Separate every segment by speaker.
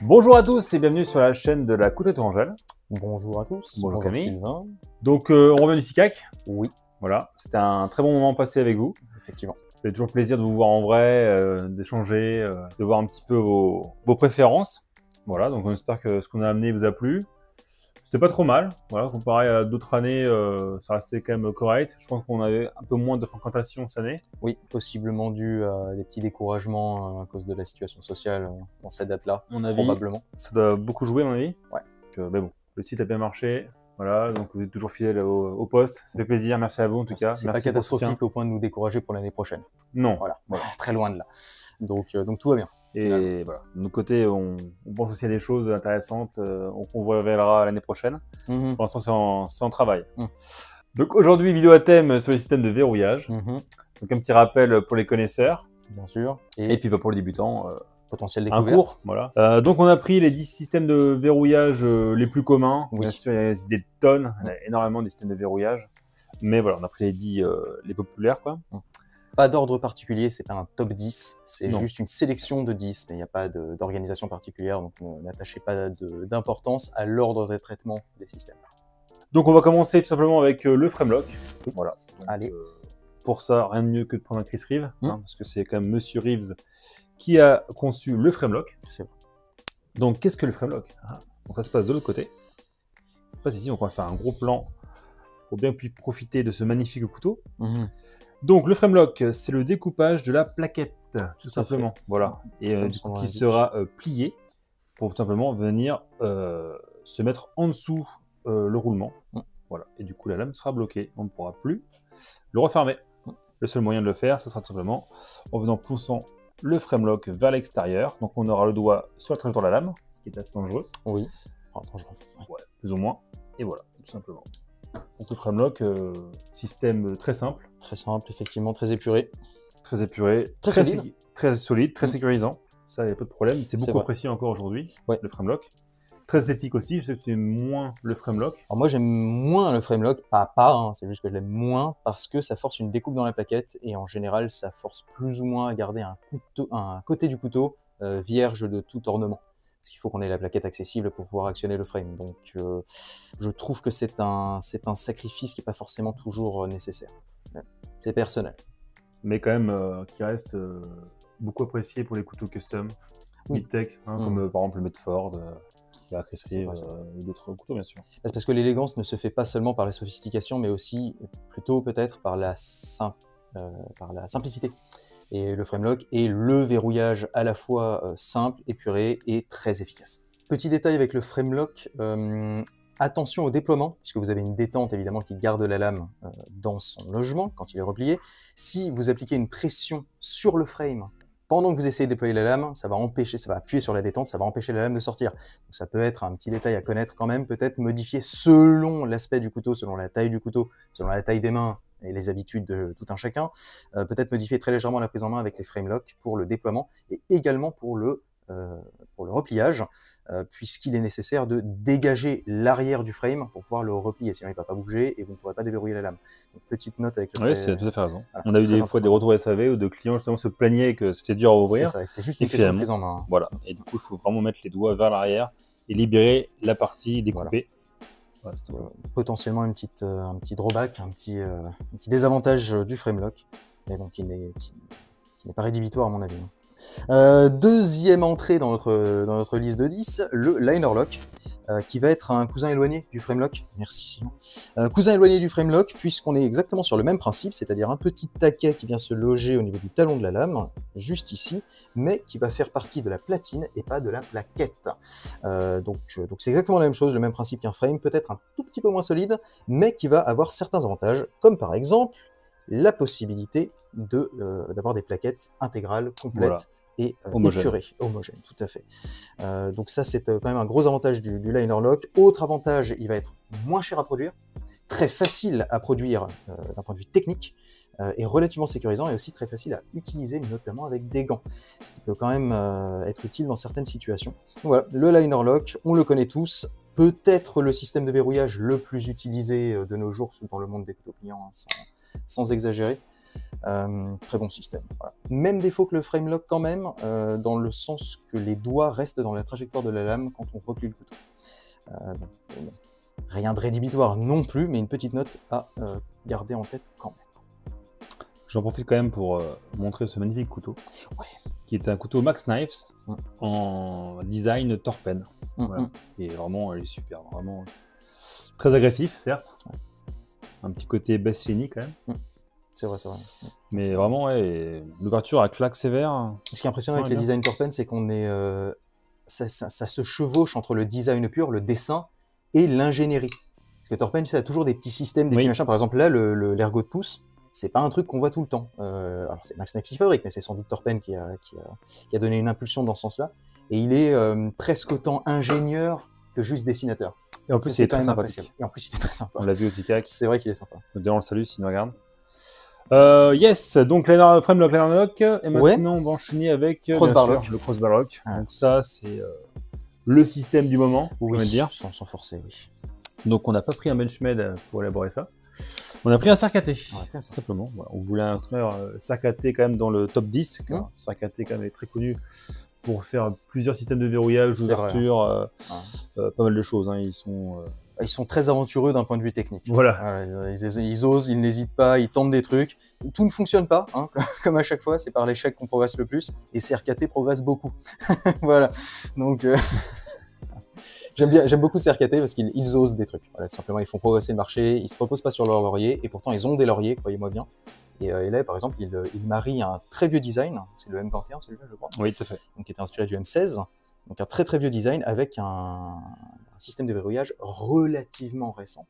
Speaker 1: Bonjour à tous et bienvenue sur la chaîne de la Couteau Tourangelle.
Speaker 2: Bonjour à tous.
Speaker 1: Bonjour Camille.
Speaker 2: Sylvain.
Speaker 1: Donc on revient du SICAC.
Speaker 2: Oui,
Speaker 1: Voilà, c'était un très bon moment passé avec vous.
Speaker 2: effectivement.
Speaker 1: Ça fait toujours plaisir de vous voir en vrai, d'échanger, de voir un petit peu vos préférences. Voilà, donc on espère que ce qu'on a amené vous a plu. C'était pas trop mal, voilà, comparé à d'autres années, ça restait quand même correct. Je pense qu'on avait un peu moins de fréquentation cette année.
Speaker 2: Oui, possiblement dû à des petits découragements à cause de la situation sociale dans cette date-là,
Speaker 1: À mon avis,
Speaker 2: probablement.
Speaker 1: ça doit beaucoup jouer à mon avis.
Speaker 2: Ouais.
Speaker 1: Mais bon, le site a bien marché. Voilà, donc vous êtes toujours fidèle au poste. Ça fait plaisir, merci à vous en tout cas.
Speaker 2: C'est
Speaker 1: Merci
Speaker 2: pas
Speaker 1: pour le soutien.
Speaker 2: catastrophique au point de nous décourager pour l'année prochaine.
Speaker 1: Non.
Speaker 2: Voilà, très loin de là. Donc tout va bien.
Speaker 1: Et voilà, de notre côté, on pense aussi à des choses intéressantes qu'on vous révélera l'année prochaine.
Speaker 2: Mhm.
Speaker 1: Pour l'instant, c'est en travail.
Speaker 2: Mhm.
Speaker 1: Donc aujourd'hui, vidéo à thème sur les systèmes de verrouillage.
Speaker 2: Mhm.
Speaker 1: Donc un petit rappel pour les connaisseurs.
Speaker 2: Bien sûr.
Speaker 1: Et puis pour les débutants,
Speaker 2: potentiel
Speaker 1: un
Speaker 2: découverte.
Speaker 1: cours. Voilà. Donc on a pris les 10 systèmes de verrouillage les plus communs.
Speaker 2: Oui.
Speaker 1: Bien sûr, il y a des tonnes, il y en a énormément des systèmes de verrouillage. Mais voilà, on a pris les 10 les populaires, quoi.
Speaker 2: Pas d'ordre particulier, c'est pas un top 10, c'est
Speaker 1: Non.
Speaker 2: juste une sélection de 10, mais il n'y a pas d'organisation particulière, donc n'attachez pas d'importance à l'ordre de traitement des systèmes.
Speaker 1: Donc on va commencer tout simplement avec le framelock.
Speaker 2: Oui.
Speaker 1: Voilà. Donc,
Speaker 2: Allez.
Speaker 1: Pour ça, rien de mieux que de prendre un Chris Reeves, parce que c'est quand même Monsieur Reeves qui a conçu le framelock.
Speaker 2: C'est vrai.
Speaker 1: Donc qu'est-ce que le framelock? Donc ça se passe de l'autre côté. Ça se passe ici, donc on va faire un gros plan pour bien profiter de ce magnifique couteau. Donc le framelock, c'est le découpage de la plaquette, tout simplement. Voilà. Et du coup, qui sera plié pour tout simplement venir se mettre en dessous le roulement. Voilà. Et du coup, la lame sera bloquée. On ne pourra plus le refermer. Le seul moyen de le faire, ce sera tout simplement en venant poussant le framelock vers l'extérieur. Donc on aura le doigt sur la trajectoire de la lame, ce qui est assez dangereux.
Speaker 2: Oui. Oh, dangereux.
Speaker 1: Ouais, plus ou moins. Et voilà, tout simplement. Donc le framelock, système très simple.
Speaker 2: Très simple, effectivement, très épuré.
Speaker 1: Très épuré, très solide, très sécurisant. Ça, il n'y a pas de problème. C'est beaucoup apprécié encore aujourd'hui, le framelock. Très esthétique aussi. Je sais que tu aimes moins le framelock.
Speaker 2: Alors moi, j'aime moins le framelock, c'est juste que je l'aime moins parce que ça force une découpe dans la plaquette et en général, ça force plus ou moins à garder un côté du couteau vierge de tout ornement. Parce qu'il faut qu'on ait la plaquette accessible pour pouvoir actionner le frame. Donc, je trouve que c'est un sacrifice qui n'est pas forcément toujours nécessaire. C'est personnel.
Speaker 1: Mais quand même, qui reste beaucoup apprécié pour les couteaux custom, mid-tech, comme par exemple le Medford, la Chris Reeves ou d'autres couteaux, bien sûr.
Speaker 2: C'est parce que l'élégance ne se fait pas seulement par la sophistication, mais aussi plutôt peut-être par la simplicité. Et le framelock est le verrouillage à la fois simple, épuré et très efficace. Petit détail avec le framelock, attention au déploiement, puisque vous avez une détente évidemment qui garde la lame dans son logement quand il est replié. Si vous appliquez une pression sur le frame pendant que vous essayez de déployer la lame, ça va appuyer sur la détente, ça va empêcher la lame de sortir. Donc ça peut être un petit détail à connaître quand même, peut-être modifier selon l'aspect du couteau, selon la taille du couteau, selon la taille des mains et les habitudes de tout un chacun. Peut-être modifier très légèrement la prise en main avec les framelock pour le déploiement et également pour le repliage, puisqu'il est nécessaire de dégager l'arrière du frame pour pouvoir le replier, sinon il ne va pas bouger et vous ne pourrez pas déverrouiller la lame. Donc, petite note avec le
Speaker 1: Oui, c'est tout à fait raison.
Speaker 2: Voilà,
Speaker 1: on a eu des fois des retours SAV où de clients justement se plaignaient que c'était dur à ouvrir.
Speaker 2: C'est ça, c'était juste une question de prise en main.
Speaker 1: Voilà, et du coup il faut vraiment mettre les doigts vers l'arrière et libérer la partie découpée.
Speaker 2: Voilà. Potentiellement un petit drawback, un petit désavantage du framelock, mais bon, qui n'est pas rédhibitoire à mon avis. Deuxième entrée dans notre liste de 10, le liner lock, qui va être un cousin éloigné du framelock. Merci Simon. Cousin éloigné du framelock, puisqu'on est exactement sur le même principe, c'est-à-dire un petit taquet qui vient se loger au niveau du talon de la lame, juste ici, mais qui va faire partie de la platine et pas de la plaquette. Donc c'est exactement la même chose, le même principe qu'un frame, peut-être un tout petit peu moins solide, mais qui va avoir certains avantages, comme par exemple la possibilité d'avoir des plaquettes intégrales, complètes et épurées, homogènes, tout à fait. Donc ça, c'est quand même un gros avantage du liner lock. Autre avantage, il va être moins cher à produire, très facile à produire d'un point de vue technique, et relativement sécurisant et aussi très facile à utiliser, notamment avec des gants, ce qui peut quand même être utile dans certaines situations. Voilà, le liner lock, on le connaît tous, peut-être le système de verrouillage le plus utilisé de nos jours dans le monde des couteaux pliants, sans exagérer. Très bon système. Voilà. Même défaut que le frame lock quand même, dans le sens que les doigts restent dans la trajectoire de la lame quand on replie le couteau. Bon, rien de rédhibitoire non plus, mais une petite note à garder en tête quand même.
Speaker 1: J'en profite quand même pour montrer ce magnifique couteau, qui est un couteau Max Knives en design Torpen. Voilà. Et vraiment, elle est super, vraiment très agressif, certes. Un petit côté Bassini quand même.
Speaker 2: C'est vrai, c'est vrai.
Speaker 1: Mais vraiment, ouais, l'ouverture à claque sévère.
Speaker 2: Ce qui est impressionnant avec les designs Torpen, c'est qu'on est, ça se chevauche entre le design pur, le dessin et l'ingénierie. Parce que Torpen, ça a toujours des petits systèmes, des petits machins. Par exemple, là, l'ergot de pouce, c'est pas un truc qu'on voit tout le temps. Alors, c'est Max Knives qui fabrique, mais c'est sans doute Torpen qui a donné une impulsion dans ce sens-là. Et il est presque autant ingénieur que juste dessinateur.
Speaker 1: Et en plus, il est très sympathique.
Speaker 2: Et en plus, il est très sympa.
Speaker 1: On l'a vu aussi, CAC.
Speaker 2: C'est vrai qu'il est sympa.
Speaker 1: D'ailleurs, on le salue s'il nous regarde. Yes, donc Framelock, Lock, et maintenant on va enchaîner avec
Speaker 2: Crossbar Lock.
Speaker 1: Le Crossbar Lock. Donc ça, c'est le système du moment, on va dire.
Speaker 2: Sans forcer, oui.
Speaker 1: Donc on n'a pas pris un Benchmade pour élaborer ça. On a pris un Sarkaté, simplement. Voilà. On voulait inclure Sarkaté quand même dans le top 10, car Sarkaté quand même est très connu pour faire plusieurs systèmes de verrouillage, d'ouverture, pas mal de choses. Hein.
Speaker 2: Ils sont très aventureux d'un point de vue technique.
Speaker 1: Voilà.
Speaker 2: Ils osent, ils n'hésitent pas, ils tentent des trucs. Tout ne fonctionne pas, hein, comme à chaque fois. C'est par l'échec qu'on progresse le plus. Et CRKT progresse beaucoup. Voilà. Donc, j'aime beaucoup CRKT parce qu'ils osent des trucs. Voilà, tout simplement, ils font progresser le marché. Ils se reposent pas sur leurs lauriers. Et pourtant, ils ont des lauriers, croyez-moi bien. Et là, par exemple, ils marient un très vieux design. C'est le M21, celui-là, je crois.
Speaker 1: Oui, tout à fait.
Speaker 2: Donc, qui était inspiré du M16. Donc, un très très vieux design avec un système de verrouillage relativement récent.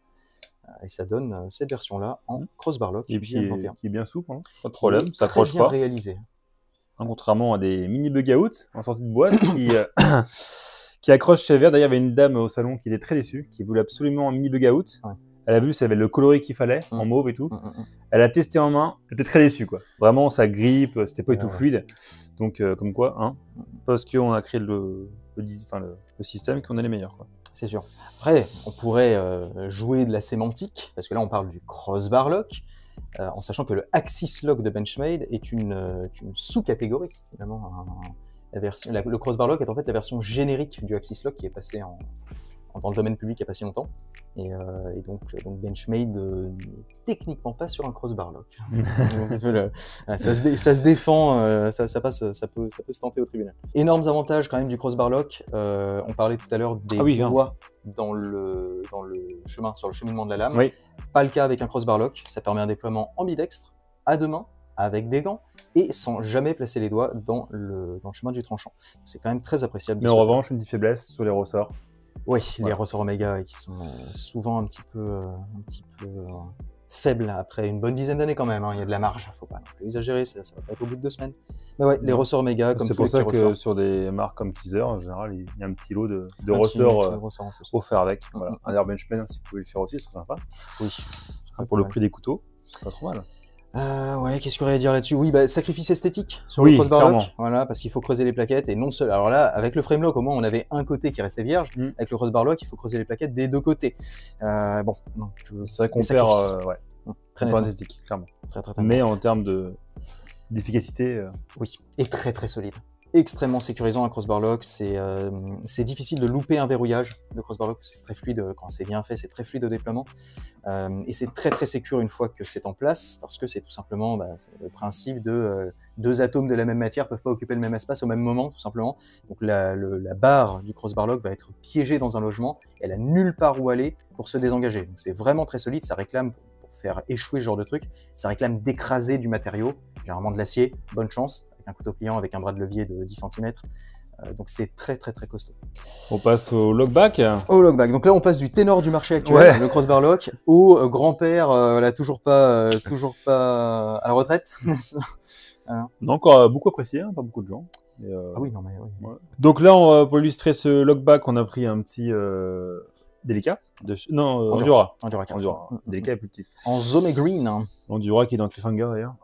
Speaker 2: Et ça donne cette version-là en Crossbar Lock.
Speaker 1: Et puis, qui est bien souple, hein. Pas de problème, ça accroche pas.
Speaker 2: Réalisé.
Speaker 1: Hein, contrairement à des mini bug out en sortie de boîte qui accrochent sévère. D'ailleurs, il y avait une dame au salon qui était très déçue, qui voulait absolument un mini bug out. Elle a vu, ça avait le coloris qu'il fallait, en mauve et tout. Elle a testé en main, elle était très déçue, quoi. Vraiment, ça grippe, c'était pas du tout fluide. Donc, comme quoi, hein, parce qu'on a créé le système, qu'on est les meilleurs, quoi.
Speaker 2: C'est sûr. Après, on pourrait jouer de la sémantique, parce que là, on parle du Crossbar Lock, en sachant que le Axis Lock de Benchmade est une sous-catégorie, finalement. Le Crossbar Lock est en fait la version générique du Axis Lock qui est passé dans le domaine public il n'y a pas si longtemps. Et donc Benchmade n'est techniquement pas sur un Crossbar Lock. Ça se défend, ça peut se tenter au tribunal. Énormes avantages quand même du Crossbar Lock. On parlait tout à l'heure des doigts dans le chemin, sur le cheminement de la lame. Pas le cas avec un Crossbar Lock. Ça permet un déploiement ambidextre, à deux mains, avec des gants, et sans jamais placer les doigts dans le chemin du tranchant. C'est quand même très appréciable.
Speaker 1: Mais en revanche, une petite faiblesse sur les ressorts.
Speaker 2: Oui, les ressorts Omega qui sont souvent un petit peu faibles après une bonne dizaine d'années quand même. Hein. Il y a de la marge, faut pas exagérer, ça va pas être au bout de 2 semaines. Mais ouais, les ressorts Omega, comme
Speaker 1: c'est pour ça que sur des marques comme Teaser, en général, il y a un petit lot de ressorts offerts avec. Voilà. Un Air Benchmade, si vous pouvez le faire aussi, c'est sympa.
Speaker 2: Oui.
Speaker 1: Pour le prix des couteaux, c'est pas trop mal.
Speaker 2: Ouais, qu'est-ce qu'il y aurait à dire là-dessus? Oui, sacrifice esthétique sur le Crossbar Lock. Voilà, parce qu'il faut creuser les plaquettes et non seul. Alors là, avec le frame lock, au moins, on avait un côté qui restait vierge. Avec le Crossbar Lock, il faut creuser les plaquettes des deux côtés. Bon, donc
Speaker 1: c'est vrai qu'on perd, très esthétique, clairement.
Speaker 2: Très.
Speaker 1: Mais en termes d'efficacité,
Speaker 2: oui, et très très solide. Extrêmement sécurisant un Crossbar Lock, c'est difficile de louper un verrouillage de Crossbar Lock, c'est très fluide quand c'est bien fait, c'est très fluide au déploiement, et c'est très très sécure une fois que c'est en place, parce que c'est tout simplement c'est le principe de deux atomes de la même matière peuvent pas occuper le même espace au même moment, tout simplement. Donc la barre du Crossbar Lock va être piégée dans un logement, elle a nulle part où aller pour se désengager. Donc c'est vraiment très solide, ça réclame, pour faire échouer ce genre de truc, ça réclame d'écraser du matériau, généralement de l'acier, bonne chance, un couteau pliant avec un bras de levier de 10 cm. Donc c'est très très très costaud.
Speaker 1: On passe au lockback.
Speaker 2: Au lockback. Donc là on passe du ténor du marché actuel, le Crossbar Lock, au grand-père, toujours pas à la retraite.
Speaker 1: Non, encore beaucoup apprécié, hein, pas beaucoup de gens.
Speaker 2: Ah oui, non mais oui.
Speaker 1: Ouais. Donc là, pour illustrer ce lockback, on a pris un petit Delica. Endura.
Speaker 2: Endura 4.
Speaker 1: Delica est plus petit.
Speaker 2: En Zome Green.
Speaker 1: Endura qui est dans Cliffhanger d'ailleurs.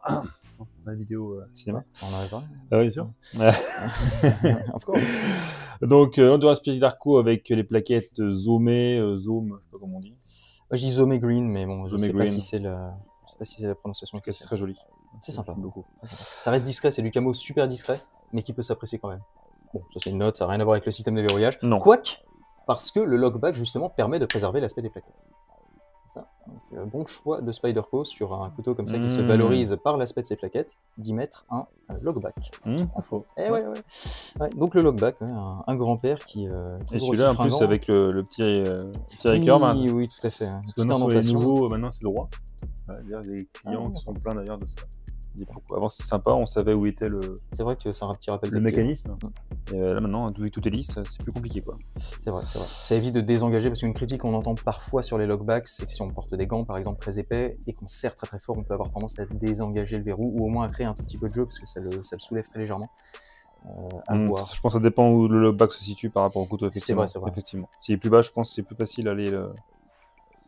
Speaker 1: La vidéo cinéma.
Speaker 2: On en avait parlé.
Speaker 1: Bien sûr. Of course. Donc, Endura Spirit Arco avec les plaquettes Zome, Zome, je sais pas comment on dit.
Speaker 2: Moi, je dis Zome Green, mais bon, je sais pas si c'est la prononciation.
Speaker 1: C'est très joli.
Speaker 2: C'est sympa.
Speaker 1: Beaucoup.
Speaker 2: Ça reste discret, c'est du camo super discret, mais qui peut s'apprécier quand même. Bon, ça c'est une note, ça n'a rien à voir avec le système de verrouillage.
Speaker 1: Non.
Speaker 2: Quoique, parce que le lockback justement permet de préserver l'aspect des plaquettes. Ça. Donc, bon choix de Spyderco sur un couteau comme ça qui se valorise par l'aspect de ses plaquettes, d'y mettre un lockback.
Speaker 1: Info.
Speaker 2: Ouais. Donc le lockback, un grand-père qui...
Speaker 1: Et celui-là en plus avec le petit recurve.
Speaker 2: Oui, tout à fait.
Speaker 1: Parce que maintenant, sur les nouveaux, maintenant c'est droit. Il y a des clients qui sont pleins d'ailleurs de ça. Avant c'était sympa, on savait où était
Speaker 2: C'est vrai que c'est un petit rappel
Speaker 1: le mécanisme. Et là maintenant, tout est lisse, c'est plus compliqué quoi.
Speaker 2: C'est vrai. Ça évite de désengager parce qu'une critique qu'on entend parfois sur les lockbacks, c'est que si on porte des gants par exemple très épais et qu'on serre très fort, on peut avoir tendance à désengager le verrou ou au moins à créer un tout petit peu de jeu parce que ça le soulève très légèrement. Voir.
Speaker 1: Je pense que ça dépend où le lockback se situe par rapport au couteau. Effectivement.
Speaker 2: C'est vrai.
Speaker 1: Effectivement. S'il est plus bas, je pense que c'est plus facile d'aller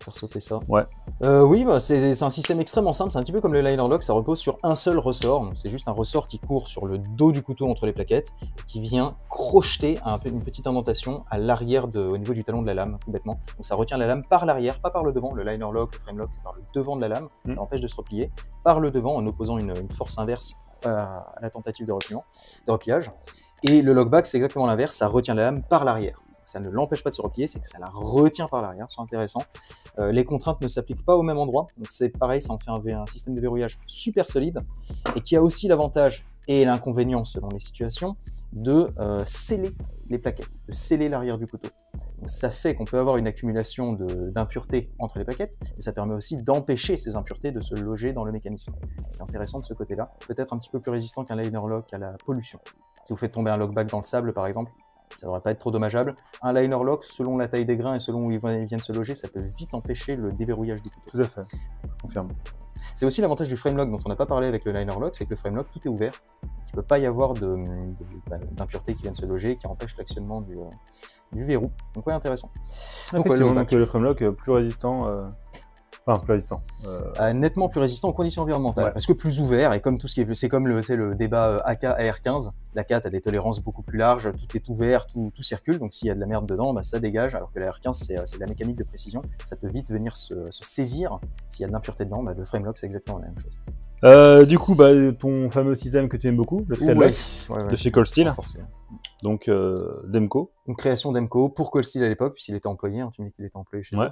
Speaker 2: faire sauter ça.
Speaker 1: Ouais.
Speaker 2: Oui, c'est un système extrêmement simple, c'est un petit peu comme le liner lock, ça repose sur un seul ressort, c'est juste un ressort qui court sur le dos du couteau entre les plaquettes, et qui vient crocheter une petite indentation à l'arrière au niveau du talon de la lame, tout bêtement. Donc ça retient la lame par l'arrière, pas par le devant, le liner lock, le frame lock, c'est par le devant de la lame, ça empêche de se replier, par le devant en opposant une force inverse à la tentative de repliage. Et le lockback, c'est exactement l'inverse, ça retient la lame par l'arrière. Ça ne l'empêche pas de se replier, c'est que ça la retient par l'arrière, c'est intéressant. Les contraintes ne s'appliquent pas au même endroit, donc c'est pareil, ça en fait un système de verrouillage super solide, et qui a aussi l'avantage et l'inconvénient, selon les situations, de sceller les plaquettes, de sceller l'arrière du couteau. Donc ça fait qu'on peut avoir une accumulation d'impuretés entre les plaquettes, et ça permet aussi d'empêcher ces impuretés de se loger dans le mécanisme. C'est intéressant de ce côté-là, peut-être un petit peu plus résistant qu'un liner lock à la pollution. Si vous faites tomber un lockback dans le sable, par exemple, ça ne devrait pas être trop dommageable. Un liner lock, selon la taille des grains et selon où ils viennent se loger, ça peut vite empêcher le déverrouillage du couteau.
Speaker 1: Tout à fait, confirme.
Speaker 2: C'est aussi l'avantage du frame lock dont on n'a pas parlé avec le liner lock, c'est que le frame lock, tout est ouvert. Il ne peut pas y avoir d'impuretés qui viennent se loger, qui empêchent l'actionnement du verrou. Donc ouais, intéressant.
Speaker 1: Donc le frame lock plus résistant... Enfin, plus résistant.
Speaker 2: Nettement plus résistant aux conditions environnementales, parce que plus ouvert, et comme tout ce qui est, c'est comme le débat AK-AR15, l'AK a des tolérances beaucoup plus larges, tout est ouvert, tout circule, donc s'il y a de la merde dedans, ça dégage, alors que la R15 c'est de la mécanique de précision, ça peut vite venir se saisir, s'il y a de l'impureté dedans, le framelock c'est exactement la même chose.
Speaker 1: Du coup, ton fameux système que tu aimes beaucoup, le Threadlock de chez Cold Steel, donc Demco.
Speaker 2: Une création Demco pour Cold Steel à l'époque, puisqu'il était employé, tu me dis qu'il était employé chez eux.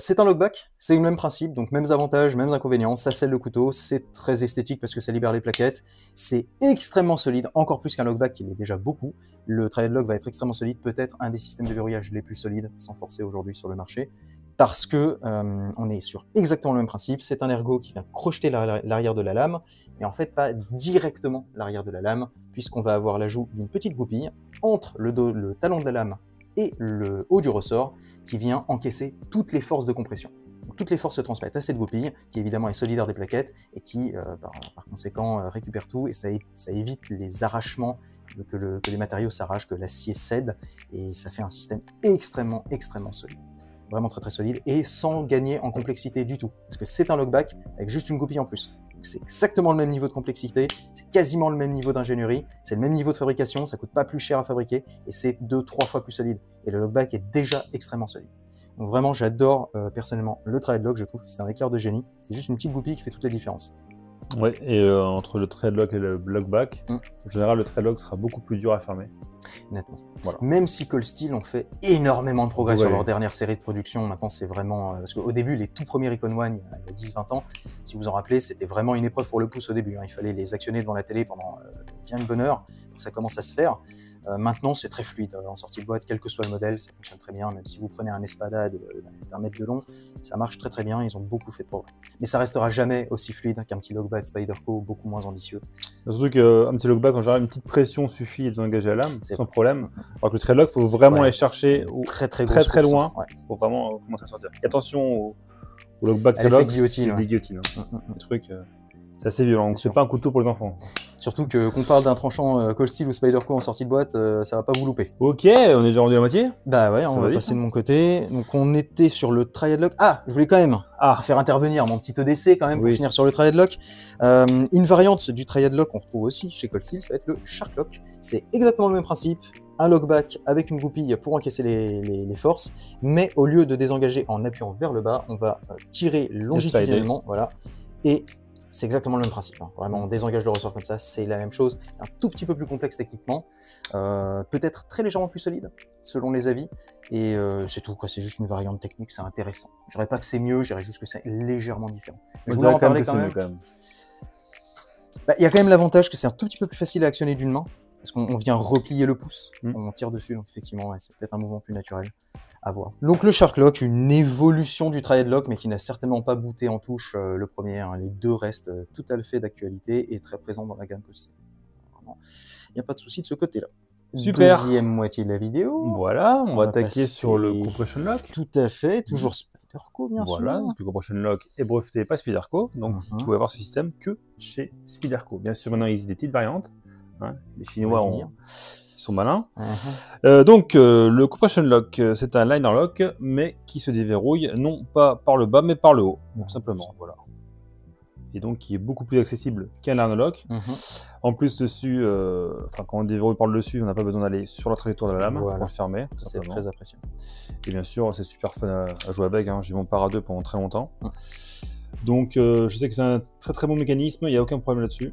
Speaker 2: C'est un lockback, c'est le même principe, donc mêmes avantages, mêmes inconvénients, ça scelle le couteau, c'est très esthétique parce que ça libère les plaquettes, c'est extrêmement solide, encore plus qu'un lockback qui l'est déjà beaucoup. Le Threadlock va être extrêmement solide, peut-être un des systèmes de verrouillage les plus solides, sans forcer aujourd'hui sur le marché, parce que on est sur exactement le même principe, c'est un ergot qui vient crocheter l'arrière de la lame, mais en fait pas directement l'arrière de la lame, puisqu'on va avoir l'ajout d'une petite goupille entre le talon de la lame et le haut du ressort qui vient encaisser toutes les forces de compression. Donc, toutes les forces se transmettent à cette goupille qui évidemment est solidaire des plaquettes et qui par conséquent récupère tout et ça évite les arrachements, que les matériaux s'arrachent, que l'acier cède et ça fait un système extrêmement solide. Vraiment très solide et sans gagner en complexité du tout parce que c'est un lockback avec juste une goupille en plus. C'est exactement le même niveau de complexité, c'est quasiment le même niveau d'ingénierie, c'est le même niveau de fabrication, ça coûte pas plus cher à fabriquer et c'est 2-3 fois plus solide. Et le lockback est déjà extrêmement solide. Donc vraiment, j'adore personnellement le Threadlock, je trouve que c'est un éclair de génie. C'est juste une petite goupille qui fait toutes les différences.
Speaker 1: Ouais, et entre le Threadlock et le lockback, en général, le Threadlock sera beaucoup plus dur à fermer.
Speaker 2: Nettement. Voilà. Même si Cold Steel ont fait énormément de progrès sur leur dernière série de production, maintenant c'est vraiment... parce qu'au début, les tout premiers Recon One, il y a 10-20 ans, si vous en rappelez, c'était vraiment une épreuve pour le pouce au début. Il fallait les actionner devant la télé pendant bien une bonne heure pour que ça commence à se faire. Maintenant, c'est très fluide. En sortie de boîte, quel que soit le modèle, ça fonctionne très bien. Même si vous prenez un Espada d'un mètre de long, ça marche très bien. Ils ont beaucoup fait de progrès. Mais ça restera jamais aussi fluide qu'un petit lockback Spyderco, beaucoup moins ambitieux.
Speaker 1: Surtout qu'un petit lockback, en général, une petite pression suffit et désengager la lame, sans problème. Alors que le Threadlock, il faut vraiment aller chercher très loin pour vraiment commencer à sortir. Et attention au lockback Threadlock, c'est des guillotines. Le truc, c'est assez violent. C'est pas un couteau pour les enfants.
Speaker 2: Surtout qu'on parle d'un tranchant Cold Steel ou Spyderco en sortie de boîte, ça va pas vous louper.
Speaker 1: Ok, on est déjà rendu à la moitié.
Speaker 2: Bah ouais, on va passer de mon côté. Donc on était sur le Threadlock. Ah, je voulais quand même faire intervenir mon petit EDC quand même pour finir sur le Threadlock. Une variante du Threadlock qu'on retrouve aussi chez Cold Steel, ça va être le Sharklock. C'est exactement le même principe. Un lockback avec une goupille pour encaisser les forces, mais au lieu de désengager en appuyant vers le bas, on va tirer longitudinalement, voilà, et C'est exactement le même principe. Hein. Vraiment, on désengage le ressort comme ça, c'est la même chose. Un tout petit peu plus complexe techniquement, peut-être très légèrement plus solide, selon les avis. Et c'est tout, quoi. C'est juste une variante technique, c'est intéressant. Je dirais pas que c'est mieux, je dirais juste que c'est légèrement différent.
Speaker 1: Je voulais en parler quand même.
Speaker 2: Il y a quand même l'avantage que c'est un tout petit peu plus facile à actionner d'une main, parce qu'on vient replier le pouce, on tire dessus, donc effectivement, ouais, c'est peut-être un mouvement plus naturel à voir. Donc le Shark Lock, une évolution du Triad Lock, mais qui n'a certainement pas booté en touche le premier. Hein. Les deux restent tout à fait d'actualité et très présents dans la gamme possible. Il n'y a pas de souci de ce côté-là.
Speaker 1: Super.
Speaker 2: Deuxième moitié de la vidéo.
Speaker 1: Voilà, on va attaquer sur le Compression Lock.
Speaker 2: Tout à fait, toujours Spyderco, bien sûr.
Speaker 1: Voilà, le Compression Lock est breveté par Spyderco, donc vous pouvez avoir ce système que chez Spyderco. Bien sûr, maintenant, il existe des petites variantes. Hein. Les Chinois sont malins. Donc, le Compression Lock, c'est un liner lock, mais qui se déverrouille non pas par le bas, mais par le haut, tout simplement. Voilà. Et donc, qui est beaucoup plus accessible qu'un liner lock. En plus, dessus, quand on déverrouille par le dessus, on n'a pas besoin d'aller sur la trajectoire de la lame pour le fermer.
Speaker 2: C'est très appréciable.
Speaker 1: Et bien sûr, c'est super fun à jouer avec. Hein. J'ai mon Para 2 pendant très longtemps. Donc, je sais que c'est un très très bon mécanisme, il n'y a aucun problème là-dessus.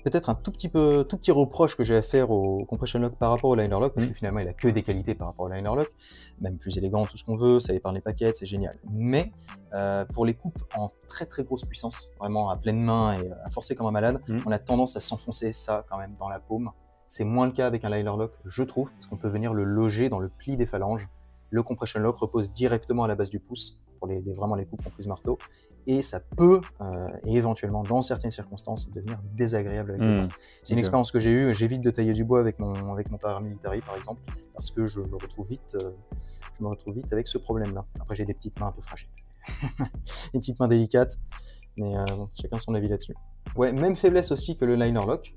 Speaker 2: Peut-être un tout petit reproche que j'ai à faire au Compression Lock par rapport au Liner Lock, parce que finalement il a que des qualités par rapport au Liner Lock, même plus élégant, tout ce qu'on veut, ça épargne les paquets, c'est génial. Mais pour les coupes en très très grosse puissance, vraiment à pleine main et à forcer comme un malade, on a tendance à s'enfoncer ça quand même dans la paume. C'est moins le cas avec un Liner Lock, je trouve, parce qu'on peut venir le loger dans le pli des phalanges. Le Compression Lock repose directement à la base du pouce, pour vraiment les coupes en prise marteau, et ça peut, et éventuellement dans certaines circonstances, devenir désagréable avec le temps. C'est une expérience que j'ai eue, j'évite de tailler du bois avec mon paramilitary par exemple, parce que je me retrouve vite avec ce problème-là. Après j'ai des petites mains un peu fragiles, des petites mains délicates, mais bon, chacun son avis là-dessus. Ouais, même faiblesse aussi que le Liner Lock,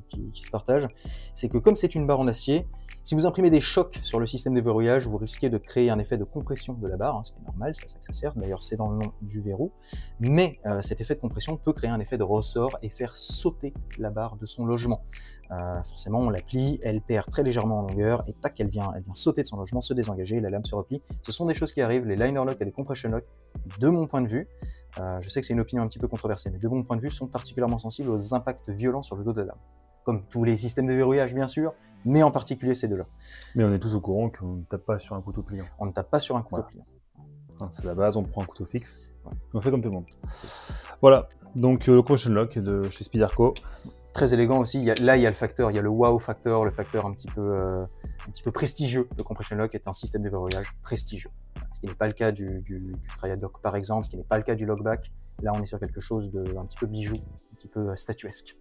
Speaker 2: qui se partage, c'est que comme c'est une barre en acier, si vous imprimez des chocs sur le système de verrouillage, vous risquez de créer un effet de compression de la barre, hein, ce qui est normal, c'est à ça que ça sert, d'ailleurs c'est dans le nom du verrou, mais cet effet de compression peut créer un effet de ressort et faire sauter la barre de son logement. Forcément on la plie, elle perd très légèrement en longueur, et tac, elle vient sauter de son logement, se désengager, et la lame se replie. Ce sont des choses qui arrivent, les Liner Lock et les Compression Lock, de mon point de vue, je sais que c'est une opinion un petit peu controversée, mais de mon point de vue, sont particulièrement sensibles aux impacts violents sur le dos de la lame. Comme tous les systèmes de verrouillage bien sûr, mais en particulier ces deux-là.
Speaker 1: Mais on est tous au courant qu'on ne tape pas sur un couteau pliant.
Speaker 2: On ne tape pas sur un couteau pliant.
Speaker 1: C'est la base, on prend un couteau fixe, on fait comme tout le monde. Voilà, donc le Compression Lock de chez Spyderco.
Speaker 2: Très élégant aussi, là il y a le facteur, il y a le wow factor, le facteur un petit peu prestigieux. Le Compression Lock est un système de verrouillage prestigieux. Ce qui n'est pas le cas du Triad Lock par exemple, ce qui n'est pas le cas du Lockback. Là on est sur quelque chose d'un petit peu bijou, un petit peu statuesque.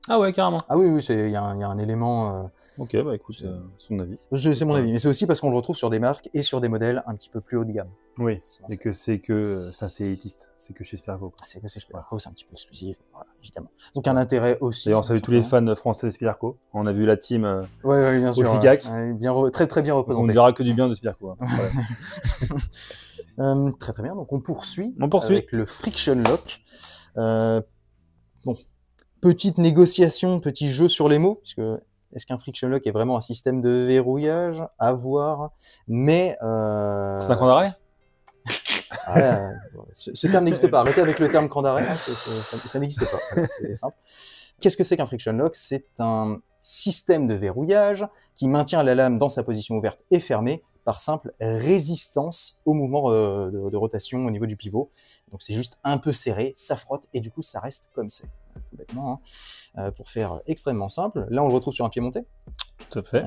Speaker 1: Ah ouais, carrément.
Speaker 2: Ah oui, il y a un élément...
Speaker 1: Ok, bah écoute, son avis.
Speaker 2: C'est mon avis, mais c'est aussi parce qu'on le retrouve sur des marques et sur des modèles un petit peu plus haut de gamme.
Speaker 1: Oui, et que c'est élitiste, c'est que chez Spyderco.
Speaker 2: C'est que chez Spyderco, c'est un petit peu exclusif, voilà, évidemment. Donc un intérêt aussi.
Speaker 1: D'ailleurs, on salue tous les fans français de Spyderco. On a vu la team
Speaker 2: bien sûr,
Speaker 1: au FICAC.
Speaker 2: Très très bien représentée.
Speaker 1: On ne dira que du bien de Spyderco.
Speaker 2: Hein. Très très bien, donc on poursuit avec le Friction Lock. Bon. Petite négociation, petit jeu sur les mots, puisque est-ce qu'un Friction Lock est vraiment un système de verrouillage? À voir, mais...
Speaker 1: 5 ans d'arrêt.
Speaker 2: Ce terme n'existe pas, arrêtez avec le terme cran d'arrêt, ça n'existe pas, voilà, c'est simple. Qu'est-ce que c'est qu'un Friction Lock? C'est un système de verrouillage qui maintient la lame dans sa position ouverte et fermée par simple résistance au mouvement de rotation au niveau du pivot. Donc c'est juste un peu serré, ça frotte et du coup ça reste comme c'est. Tout bêtement, hein. Pour faire extrêmement simple. Là, on le retrouve sur un pied-monté.
Speaker 1: Tout à fait.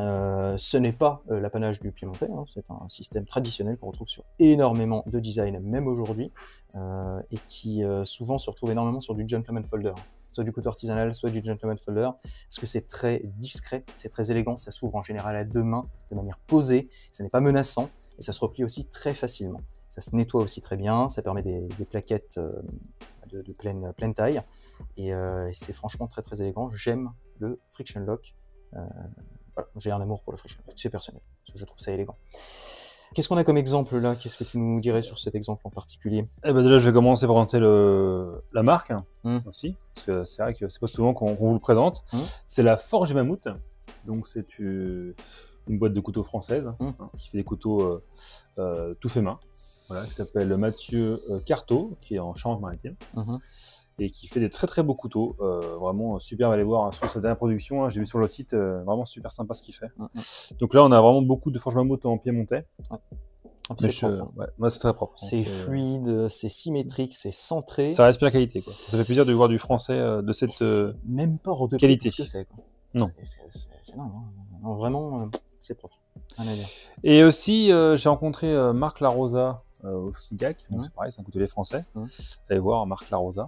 Speaker 2: Ce n'est pas l'apanage du pied-monté, hein. C'est un système traditionnel qu'on retrouve sur énormément de designs, même aujourd'hui, et qui souvent se retrouve énormément sur du gentleman folder. Soit du couteau artisanal, soit du gentleman folder, parce que c'est très discret, c'est très élégant, ça s'ouvre en général à deux mains, de manière posée, ça n'est pas menaçant, et ça se replie aussi très facilement. Ça se nettoie aussi très bien, ça permet des plaquettes de pleine taille, et c'est franchement très très élégant. J'aime le Friction Lock, voilà, j'ai un amour pour le Friction Lock, c'est personnel, parce que je trouve ça élégant. Qu'est-ce qu'on a comme exemple là? Qu'est-ce que tu nous dirais sur cet exemple en particulier?
Speaker 1: Eh ben déjà, je vais commencer par présenter la marque aussi, parce que c'est vrai que c'est pas souvent qu'on vous le présente. C'est la Forge et Mammouth, donc c'est une boîte de couteaux française qui fait des couteaux tout fait main. voilà, qui s'appelle Mathieu Carteau, qui est en Charente-Maritime. Et qui fait des très très beaux couteaux, vraiment super, allez voir sur sa dernière production, hein, j'ai vu sur le site, vraiment super sympa ce qu'il fait. Donc là on a vraiment beaucoup de forges mammouth en piémontais. Mais moi c'est très propre.
Speaker 2: C'est fluide, c'est symétrique, c'est centré.
Speaker 1: Ça reste bien la qualité, quoi. Ça fait plaisir de voir du français de cette
Speaker 2: même pas hors de
Speaker 1: qualité.
Speaker 2: Que c'est, quoi.
Speaker 1: Non.
Speaker 2: C'est dingue, hein. Non, vraiment, c'est propre. Rien à dire.
Speaker 1: Et aussi j'ai rencontré Marc Larosa au SIGAC, c'est pareil, c'est un coutelier français. Allez voir Marc Larosa,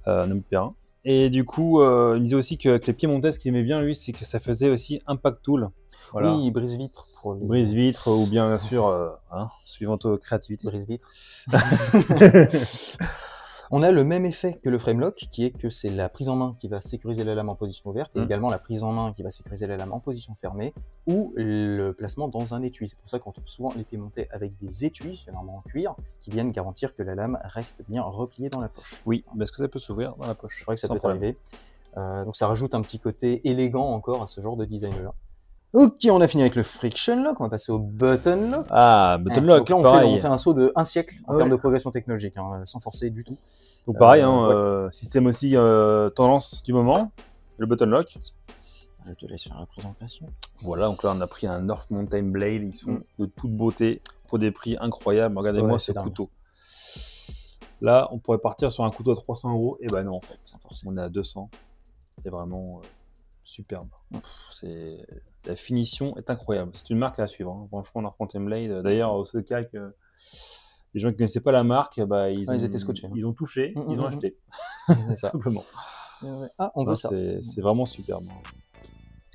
Speaker 1: un homme Perrin. Et du coup, il me disait aussi qu'avec les piémontais, ce qu'il aimait bien lui, c'est que ça faisait aussi impact tool.
Speaker 2: Voilà. Oui, brise-vitre pour les...
Speaker 1: Brise-vitre ou bien sûr, suivant ta créativité.
Speaker 2: Brise-vitre. On a le même effet que le framelock, qui est que c'est la prise en main qui va sécuriser la lame en position ouverte, et également la prise en main qui va sécuriser la lame en position fermée, ou le placement dans un étui. C'est pour ça qu'on trouve souvent les piémontais avec des étuis, généralement en cuir, qui viennent garantir que la lame reste bien repliée dans la poche.
Speaker 1: Oui, parce que ça peut s'ouvrir dans la poche.
Speaker 2: C'est vrai que ça peut arriver. Donc ça rajoute un petit côté élégant encore à ce genre de design-là. Ok, on a fini avec le friction lock, on va passer au button lock.
Speaker 1: Ah, button lock,
Speaker 2: donc là, on fait un saut de 1 siècle en termes de progression technologique, hein, sans forcer du tout.
Speaker 1: Donc pareil, système aussi tendance du moment, le button lock.
Speaker 2: Je te laisse faire la présentation.
Speaker 1: Voilà, donc là on a pris un North Mountain Blade, ils sont de toute beauté, pour des prix incroyables. Regardez-moi ce couteau. Là, on pourrait partir sur un couteau à 300 €, et ben non en fait, on est à 200. C'est vraiment superbe. La finition est incroyable. C'est une marque à suivre. Hein. Franchement, North Mountain Blade. D'ailleurs, au SECAC, les gens qui ne connaissaient pas la marque, ils étaient scotchés. Ils ont touché, ils ont acheté. Simplement.
Speaker 2: Ah, on veut ça.
Speaker 1: C'est vraiment superbe.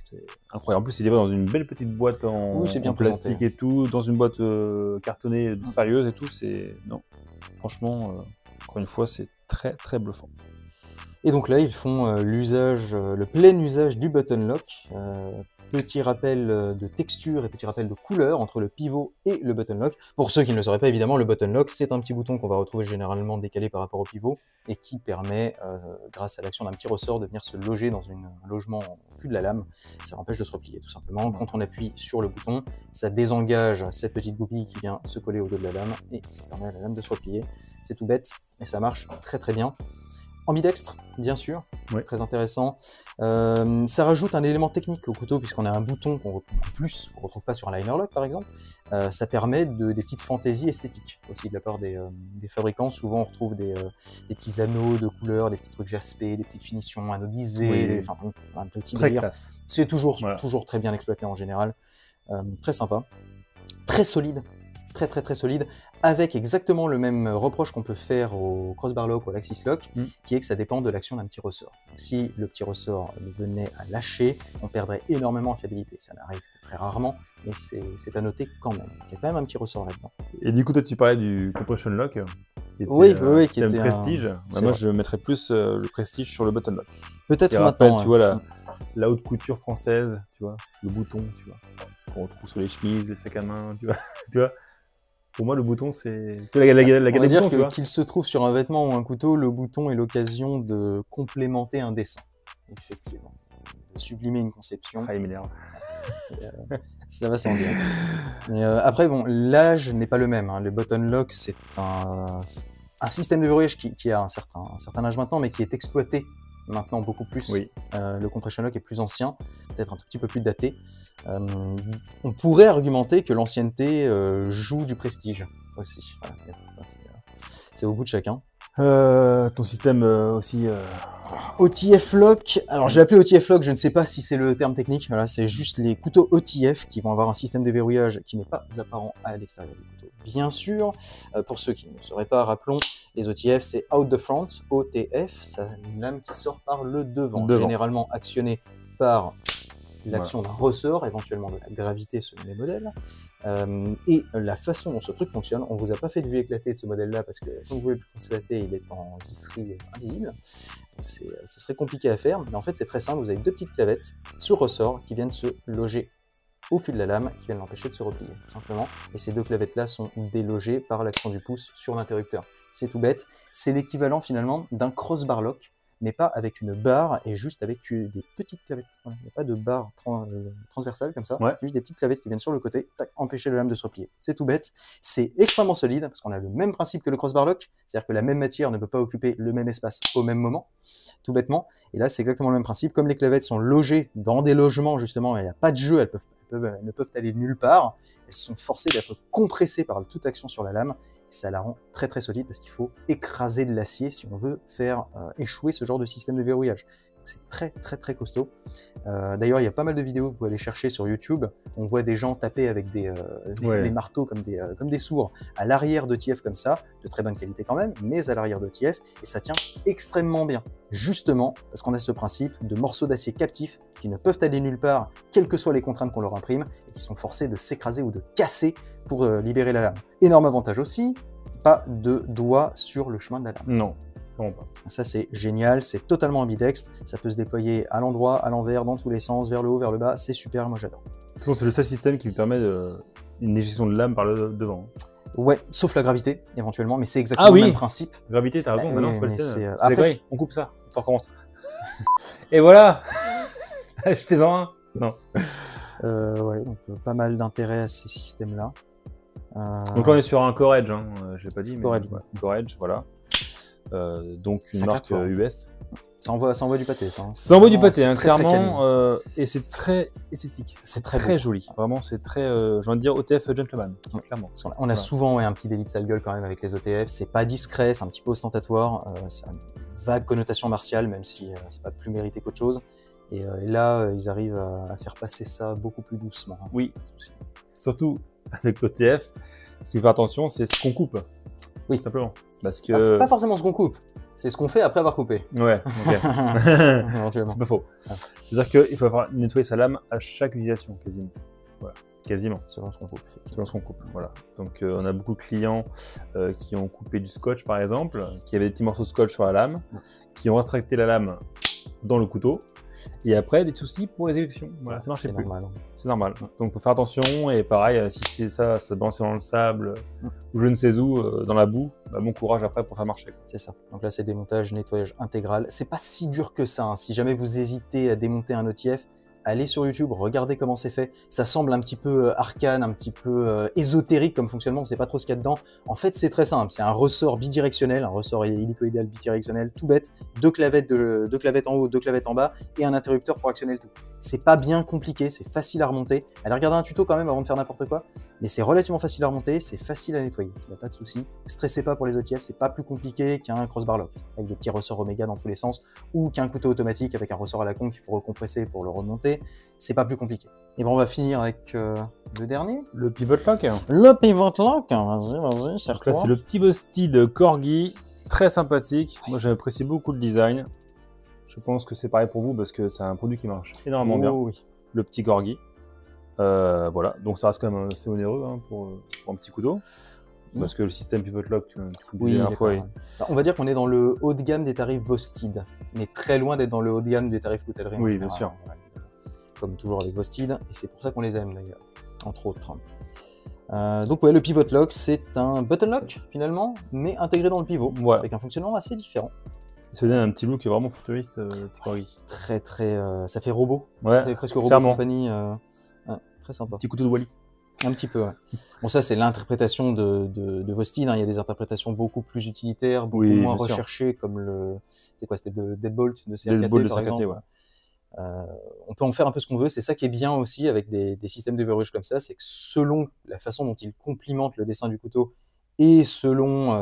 Speaker 1: C'est incroyable. En plus, c'est livré dans une belle petite boîte en plastique et tout, dans une boîte cartonnée sérieuse et tout. Non, franchement, encore une fois, c'est très très bluffant.
Speaker 2: Et donc là, ils font le plein usage du button lock. Petit rappel de texture et petit rappel de couleur entre le pivot et le button lock. Pour ceux qui ne le sauraient pas, évidemment, le button lock, c'est un petit bouton qu'on va retrouver généralement décalé par rapport au pivot et qui permet, grâce à l'action d'un petit ressort, de venir se loger dans un logement au cul de la lame. Ça l'empêche de se replier, tout simplement. Quand on appuie sur le bouton, ça désengage cette petite goupille qui vient se coller au dos de la lame et ça permet à la lame de se replier. C'est tout bête, mais ça marche très très bien. Ambidextre, bien sûr, très intéressant. Ça rajoute un élément technique au couteau, puisqu'on a un bouton qu'on ne retrouve pas sur un liner lock, par exemple. Ça permet des petites fantaisies esthétiques, aussi de la part des fabricants. Souvent, on retrouve des petits anneaux de couleurs, des petits trucs jaspés, des petites finitions anodisées, un petit délire. Classe. C'est toujours très bien exploité en général. Très sympa. Très solide. Très solide, avec exactement le même reproche qu'on peut faire au crossbar lock ou à l'axis lock, qui est que ça dépend de l'action d'un petit ressort. Donc, si le petit ressort venait à lâcher, on perdrait énormément en fiabilité. Ça n'arrive que très rarement, mais c'est à noter quand même. Il y a quand même un petit ressort là-dedans.
Speaker 1: Et du coup, toi, tu parlais du compression lock, qui était qui était prestige. Moi, je mettrais plus le prestige sur le button lock.
Speaker 2: Peut-être maintenant.
Speaker 1: Tu vois la haute couture française, tu vois, le bouton, tu vois, qu'on retrouve sur les chemises, les sacs à main, tu vois. Pour moi, le bouton, c'est la gamme bouton,
Speaker 2: qu'il se trouve sur un vêtement ou un couteau, le bouton est l'occasion de complémenter un dessin, effectivement, de sublimer une conception.
Speaker 1: Ah, il m'énerve.
Speaker 2: Ça va sans dire. Mais après, bon, l'âge n'est pas le même. Hein. Le button lock, c'est un système de verrouillage qui a un certain âge maintenant, mais qui est exploité maintenant beaucoup plus. Le compression lock est plus ancien, peut-être un tout petit peu plus daté. On pourrait argumenter que l'ancienneté joue du prestige aussi. Voilà, c'est au goût de chacun.
Speaker 1: Ton système aussi...
Speaker 2: OTF lock, alors j'ai appelé OTF lock, je ne sais pas si c'est le terme technique, voilà, c'est juste les couteaux OTF qui vont avoir un système de verrouillage qui n'est pas apparent à l'extérieur du couteau. Bien sûr, pour ceux qui ne sauraient pas, rappelons, les OTF c'est out the front, OTF, c'est une lame qui sort par le devant. Généralement actionnée par l'action d'un ressort, éventuellement de la gravité selon les modèles. Et la façon dont ce truc fonctionne, on ne vous a pas fait de vue éclatée de ce modèle-là parce que, comme vous pouvez le constater, il est en visserie invisible. Ce serait compliqué à faire, mais en fait c'est très simple, vous avez deux petites clavettes sur ressort qui viennent se loger au cul de la lame, qui viennent l'empêcher de se replier, tout simplement. Et ces deux clavettes-là sont délogées par l'action du pouce sur l'interrupteur. C'est tout bête, c'est l'équivalent finalement d'un crossbar lock, mais pas avec une barre et juste avec des petites clavettes. Voilà. Il n'y a pas de barre transversale comme ça, juste des petites clavettes qui viennent sur le côté, tac, empêcher la lame de se replier. C'est tout bête, c'est extrêmement solide parce qu'on a le même principe que le crossbar lock, c'est-à-dire que la même matière ne peut pas occuper le même espace au même moment, tout bêtement. Et là, c'est exactement le même principe. Comme les clavettes sont logées dans des logements, justement, et il n'y a pas de jeu, elles ne peuvent aller nulle part, elles sont forcées d'être compressées par toute action sur la lame. Ça la rend très très solide parce qu'il faut écraser de l'acier si on veut faire échouer ce genre de système de verrouillage. C'est très très très costaud. D'ailleurs, il y a pas mal de vidéos que vous pouvez aller chercher sur YouTube. On voit des gens taper avec des marteaux comme des sourds à l'arrière de TF comme ça, de très bonne qualité quand même, mais à l'arrière de TF, et ça tient extrêmement bien. Justement, parce qu'on a ce principe de morceaux d'acier captifs qui ne peuvent aller nulle part, quelles que soient les contraintes qu'on leur imprime, et qui sont forcés de s'écraser ou de casser pour libérer la lame. Énorme avantage aussi, pas de doigts sur le chemin de la lame.
Speaker 1: Non. Bon, bah.
Speaker 2: Ça c'est génial, c'est totalement ambidextre, ça peut se déployer à l'endroit, à l'envers, dans tous les sens, vers le haut, vers le bas, c'est super, moi j'adore.
Speaker 1: C'est le seul système qui me permet une éjection de lame par le devant.
Speaker 2: Ouais, sauf la gravité, éventuellement, mais c'est exactement le même principe.
Speaker 1: Gravité, t'as raison, maintenant c'est
Speaker 2: après,
Speaker 1: on coupe ça, on recommence. Et voilà. Jetez-en un. Non.
Speaker 2: Ouais, donc pas mal d'intérêt à ces systèmes-là.
Speaker 1: Donc là on est sur un Core Edge, hein. Je l'ai pas dit, mais
Speaker 2: Core Edge,
Speaker 1: Core Edge, voilà. Donc une marque US.
Speaker 2: Ça envoie du pâté, ça. Hein.
Speaker 1: Ça envoie du pâté, hein, clairement, et c'est très esthétique.
Speaker 2: C'est
Speaker 1: très joli. Vraiment, c'est très, j'ai envie de dire OTF gentleman, clairement.
Speaker 2: On a souvent un petit délit de sale gueule quand même avec les OTF. C'est pas discret, c'est un petit peu ostentatoire. C'est une vague connotation martiale, même si c'est pas plus mérité qu'autre chose. Et là, ils arrivent à faire passer ça beaucoup plus doucement. Hein.
Speaker 1: Oui, surtout avec l'OTF. Ce qu'il faut faire attention, c'est ce qu'on coupe.
Speaker 2: Oui,
Speaker 1: simplement. Parce que...
Speaker 2: Pas forcément ce qu'on coupe, c'est ce qu'on fait après avoir coupé.
Speaker 1: Ouais, ok. C'est pas faux. C'est-à-dire qu'il faut nettoyer sa lame à chaque utilisation, quasiment. Voilà, quasiment.
Speaker 2: Selon ce qu'on coupe.
Speaker 1: Selon ce qu'on coupe, voilà. Donc on a beaucoup de clients qui ont coupé du scotch, par exemple, qui avaient des petits morceaux de scotch sur la lame, qui ont rétracté la lame dans le couteau, et après des soucis pour les éjections. Voilà, ça marchait plus. C'est normal. Donc il faut faire attention, et pareil, si c'est ça balance dans le sable, ou je ne sais où, dans la boue, bah, bon courage après pour faire marcher.
Speaker 2: C'est ça. Donc là c'est démontage, nettoyage intégral. C'est pas si dur que ça, hein. Si jamais vous hésitez à démonter un OTF, allez sur YouTube, regardez comment c'est fait. Ça semble un petit peu arcane, un petit peu ésotérique comme fonctionnement, on sait pas trop ce qu'il y a dedans. En fait, c'est très simple, c'est un ressort bidirectionnel, un ressort hélicoïdal bidirectionnel, tout bête, deux clavettes en haut, deux clavettes en bas, et un interrupteur pour actionner le tout. C'est pas bien compliqué, c'est facile à remonter. Allez regarder un tuto quand même avant de faire n'importe quoi, mais c'est relativement facile à remonter, c'est facile à nettoyer, il n'y a pas de souci. Stressez pas pour les OTF, c'est pas plus compliqué qu'un crossbar lock, avec des petits ressorts Omega dans tous les sens, ou qu'un couteau automatique avec un ressort à la con qu'il faut recompresser pour le remonter. C'est pas plus compliqué. Et bon, on va finir avec le dernier.
Speaker 1: Le pivot lock.
Speaker 2: Le pivot lock, vas-y, serre-toi.
Speaker 1: Là, c'est le petit Vostid Corgi, très sympathique. Moi, j'apprécie beaucoup le design. Je pense que c'est pareil pour vous parce que c'est un produit qui marche énormément bien.
Speaker 2: Oui.
Speaker 1: Le petit Corgi. Voilà, donc ça reste quand même assez onéreux hein, pour un petit couteau. Parce que le système pivot lock, tu
Speaker 2: oui, la fois, on va dire qu'on est dans le haut de gamme des tarifs Vostid, mais très loin d'être dans le haut de gamme des tarifs Coutellerie.
Speaker 1: Oui, bien sûr.
Speaker 2: Comme toujours avec Vostid, et c'est pour ça qu'on les aime d'ailleurs, entre autres. Donc ouais, le pivot lock, c'est un button lock finalement, mais intégré dans le pivot, avec un fonctionnement assez différent.
Speaker 1: Ça donne un petit look vraiment futuriste,
Speaker 2: très, ça fait robot.
Speaker 1: Ouais,
Speaker 2: ça fait presque robot de compagnie. Très sympa.
Speaker 1: Petit couteau de Wally.
Speaker 2: Un petit peu, ouais. Bon, ça, c'est l'interprétation de Vostid. Hein. Il y a des interprétations beaucoup plus utilitaires, beaucoup moins recherchées, comme le... C'est quoi, c'était Deadbolt de CRKT,
Speaker 1: Deadbolt de CRKT, ouais.
Speaker 2: On peut en faire un peu ce qu'on veut. C'est ça qui est bien aussi avec des systèmes de verrouillage comme ça, c'est que selon la façon dont ils complimentent le dessin du couteau et selon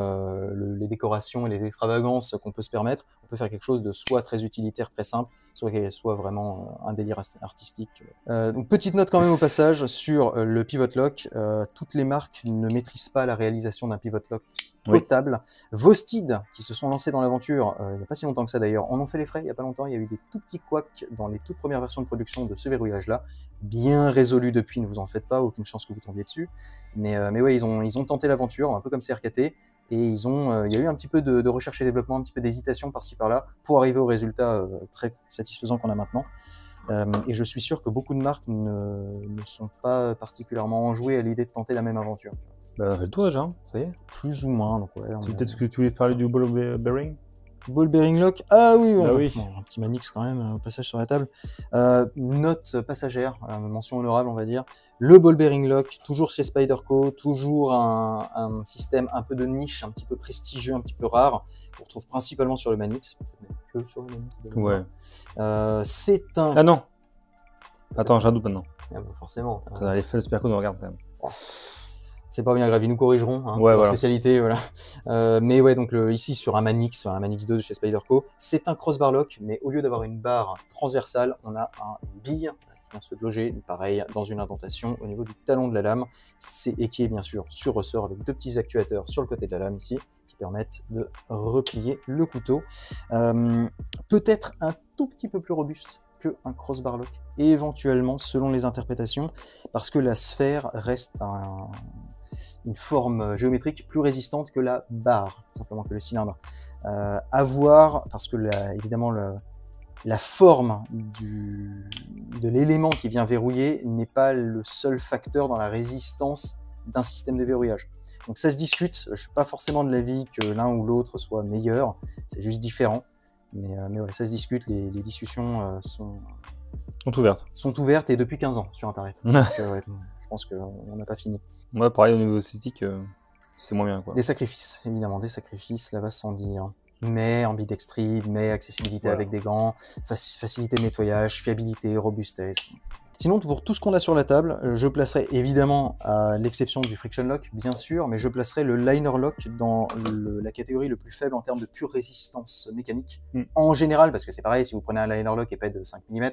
Speaker 2: les décorations et les extravagances qu'on peut se permettre, on peut faire quelque chose de soit très utilitaire, très simple, soit vraiment un délire artistique. Donc petite note quand même au passage sur le pivot lock. Toutes les marques ne maîtrisent pas la réalisation d'un pivot lock potable. Vostid, qui se sont lancés dans l'aventure, il n'y a pas si longtemps que ça d'ailleurs, en ont fait les frais il n'y a pas longtemps. Il y a eu des tout petits couacs dans les toutes premières versions de production de ce verrouillage-là. Bien résolu depuis, ne vous en faites pas, aucune chance que vous tombiez dessus. Mais ouais, ils ont tenté l'aventure, un peu comme CRKT, et il y a eu un petit peu de recherche et développement, un petit peu d'hésitation par-ci par-là, pour arriver au résultat très satisfaisant qu'on a maintenant. Et je suis sûr que beaucoup de marques ne sont pas particulièrement enjouées à l'idée de tenter la même aventure.
Speaker 1: Bah, on a fait le tour déjà, ça y est.
Speaker 2: Plus ou moins, donc ouais.
Speaker 1: Peut-être que tu voulais parler du ball bearing.
Speaker 2: Ball bearing lock. Ah oui,
Speaker 1: Ah oui.
Speaker 2: Bon, un petit Manix quand même au passage sur la table. Note passagère, mention honorable on va dire. Le ball bearing lock, toujours chez Spyderco, toujours un système un peu de niche, un petit peu prestigieux, un petit peu rare, qu'on retrouve principalement sur le Manix. Que sur le Manix.
Speaker 1: Ouais.
Speaker 2: C'est un...
Speaker 1: Ah non. Attends, j'ai un doute maintenant.
Speaker 2: Ah bah forcément.
Speaker 1: Les fans de Spyderco nous regardent quand même.
Speaker 2: C'est pas bien grave, ils nous corrigeront, hein,
Speaker 1: ouais,
Speaker 2: c'est
Speaker 1: voilà.
Speaker 2: leur spécialité, voilà. Mais ouais, donc ici sur un Manix 2 de chez Spyderco, c'est un crossbar lock, mais au lieu d'avoir une barre transversale, on a une bille qui vient se loger, pareil, dans une indentation au niveau du talon de la lame, et qui est bien sûr sur ressort avec 2 petits actuateurs sur le côté de la lame ici, qui permettent de replier le couteau. Peut-être un tout petit peu plus robuste qu'un crossbar lock, et éventuellement, selon les interprétations, parce que la sphère reste une forme géométrique plus résistante que la barre, tout simplement que le cylindre. À voir, parce que évidemment la forme de l'élément qui vient verrouiller n'est pas le seul facteur dans la résistance d'un système de verrouillage. Donc ça se discute, je ne suis pas forcément de l'avis que l'un ou l'autre soit meilleur, c'est juste différent. Mais ouais, ça se discute, les discussions sont ouvertes et depuis 15 ans sur Internet. Donc, ouais, je pense qu'on n'a pas fini.
Speaker 1: Ouais, pareil au niveau esthétique, c'est moins bien, quoi.
Speaker 2: Des sacrifices, évidemment, des sacrifices, là va sans dire. Mais ambidextrie, mais accessibilité avec des gants, facilité de nettoyage, fiabilité, robustesse. Sinon, pour tout ce qu'on a sur la table, je placerai évidemment, à l'exception du friction lock, bien sûr, mais je placerai le liner lock dans la catégorie le plus faible en termes de pure résistance mécanique. En général, parce que c'est pareil, si vous prenez un liner lock épais de 5 mm,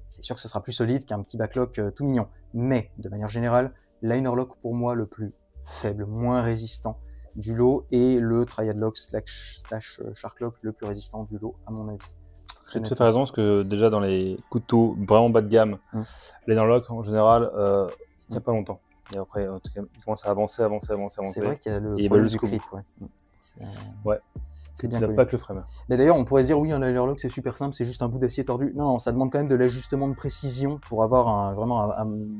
Speaker 2: c'est sûr que ce sera plus solide qu'un petit backlock tout mignon. Mais, de manière générale, liner lock pour moi le plus faible, moins résistant du lot, et le triad lock slash shark lock le plus résistant du lot, à mon avis.
Speaker 1: Tu as fait raison, parce que déjà dans les couteaux vraiment bas de gamme, les Liner-Lock en général, il n'y a pas longtemps. Et après, en tout cas, ils commencent à avancer.
Speaker 2: C'est vrai qu'il y a le
Speaker 1: problème
Speaker 2: du grip,
Speaker 1: ouais.
Speaker 2: C'est bien
Speaker 1: pas que le frame.
Speaker 2: Mais d'ailleurs, on pourrait se dire, oui, un liner lock, c'est super simple, c'est juste un bout d'acier tordu. Non, ça demande quand même de l'ajustement de précision pour avoir vraiment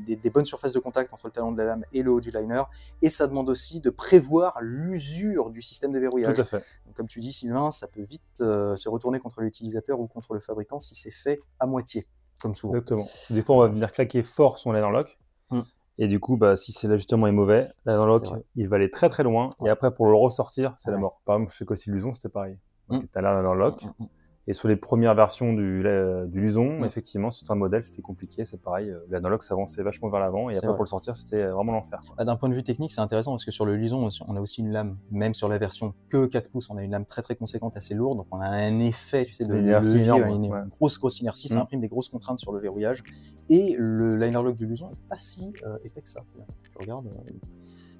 Speaker 2: des bonnes surfaces de contact entre le talon de la lame et le haut du liner. Et ça demande aussi de prévoir l'usure du système de verrouillage.
Speaker 1: Tout à fait.
Speaker 2: Donc, comme tu dis, Sylvain, ça peut vite se retourner contre l'utilisateur ou contre le fabricant si c'est fait à moitié, comme souvent.
Speaker 1: Exactement. Des fois, on va venir claquer fort son liner lock. Et du coup, si l'ajustement est mauvais, liner lock, il va aller très très loin. Et après, pour le ressortir, c'est la mort. Par exemple, chez Cossi Luson, c'était pareil. Tu as liner lock. Et sur les premières versions du Luson, effectivement, sur un modèle, c'était compliqué. C'est pareil, le liner lock s'avançait vachement vers l'avant. Et après, pour le sortir, c'était vraiment l'enfer.
Speaker 2: D'un point de vue technique, c'est intéressant parce que sur le Luson, on a aussi une lame, même sur la version que 4 pouces, on a une lame très très conséquente, assez lourde. Donc on a un effet, tu sais, de levier, une grosse inertie. Ça imprime des grosses contraintes sur le verrouillage. Et le liner lock du Luson n'est pas si épais que ça. Tu regardes.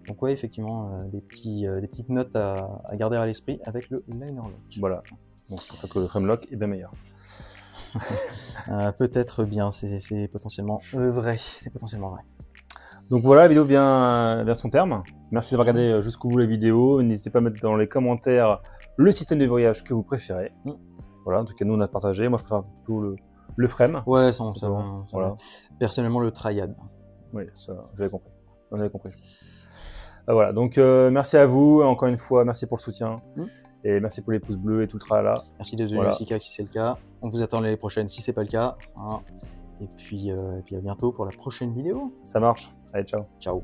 Speaker 2: Donc ouais, effectivement, des petites notes à garder à l'esprit avec le liner lock.
Speaker 1: Voilà. Donc c'est pour ça que le frame lock est bien meilleur.
Speaker 2: Peut-être bien, c'est potentiellement vrai. C'est potentiellement vrai.
Speaker 1: Donc voilà, la vidéo vient vers son terme. Merci d'avoir regardé jusqu'au bout la vidéo. N'hésitez pas à mettre dans les commentaires le système de verrouillage que vous préférez. Voilà, en tout cas, nous on a partagé. Moi, je préfère plutôt le frame.
Speaker 2: Ouais, ça
Speaker 1: voilà.
Speaker 2: Personnellement, le triad.
Speaker 1: Oui, ça, j'avais compris. On avait compris. Voilà, donc merci à vous. Encore une fois, merci pour le soutien. Et merci pour les pouces bleus et tout le tralala.
Speaker 2: Merci d'être venu Jessica si c'est le cas. On vous attend l'année prochaine si c'est pas le cas. Et puis à bientôt pour la prochaine vidéo.
Speaker 1: Ça marche. Allez, ciao.
Speaker 2: Ciao.